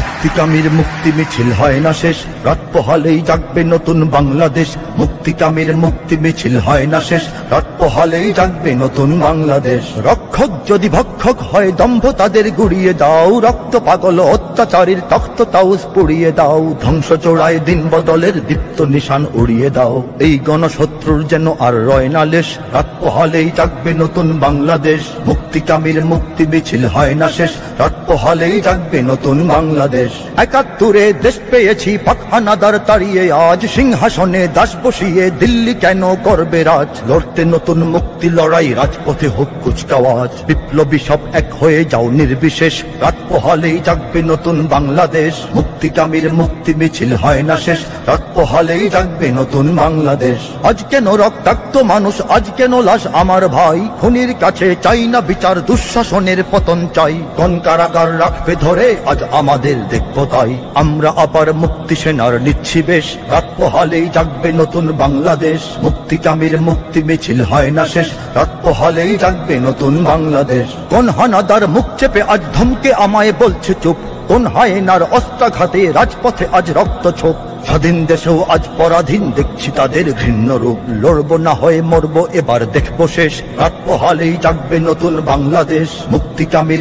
মুক্তিকামীর মুক্তি মিছিল হয় না শেষ, রাত পোহালেই জাগবে নতুন বাংলাদেশ। মুক্তিকামীর মুক্তি মিছিল হয় না শেষ, রাত পোহালেই জাগবে নতুন বাংলাদেশ। রক্ষক যদি ভক্ষক হয় দম্ভ তাদের গুড়িয়ে দাও, রক্ত পাগল অত্যাচারীর তখ্ত তাউস পুড়িয়ে দাও। ধ্বংস চোরায় দিন বদলের দীপ্ত নিশান উড়িয়ে দাও, এই গণশত্রুর যেন আর রয় না লেশ। রাত পোহালেই জাগবে নতুন বাংলাদেশ, মুক্তিকামীর মুক্তি মিছিল হয় না শেষ, রাত পোহালেই জাগবে নতুন বাংলাদেশ। ৭১ দেশ পেয়েছি পাক হানাদার তাড়িয়ে, আজ সিংহাসনে দাস বসিয়ে দিল্লি কেন করবে রাজ। লড়তে নতুন মুক্তি লড়াই, রাজপথে হোক কুচকাওয়াজ। বিপ্লবী সব এক হয়ে যাও নির্বিশেষ, রাত পোহালেই জাগবে নতুন বাংলাদেশ। মুক্তিকামীর মুক্তি মিছিল হয় না শেষ, রাত পোহালেই জাগবে নতুন বাংলাদেশ। আজ কেন রক্তাক্ত মানুষ, আজ কেন লাশ আমার ভাই। খুনির কাছে চাই না বিচার, দুঃশাসনের পতন চাই। কোন কারাগার রাখবে ধরে আজ আমাদের দেখবো তাই। আমরা আবার মুক্তি সেনার নিচ্ছি বেশ, রাত পোহালেই জাগবে নতুন বাংলাদেশ। মুক্তিকামীর মুক্তি মিছিল হয় না শেষ, রাত পোহালেই জাগবে নতুন বাংলাদেশ। কোন হানাদার মুখ চেপে আজ ধমকে আমায় বলছে চুপ, কোন হায়নার অস্ত্রাঘাতে রাজপথে আজ রক্ত ছোপ। স্বাধীন দেশেও আজ পরাধীন দেখছি তাদের ঘৃণ্য রূপ। লড়বো না হয়ে মরবো এবার দেখবো শেষ, রাত পোহালেই জাগবে নতুন বাংলাদেশ। মুক্তিকামীর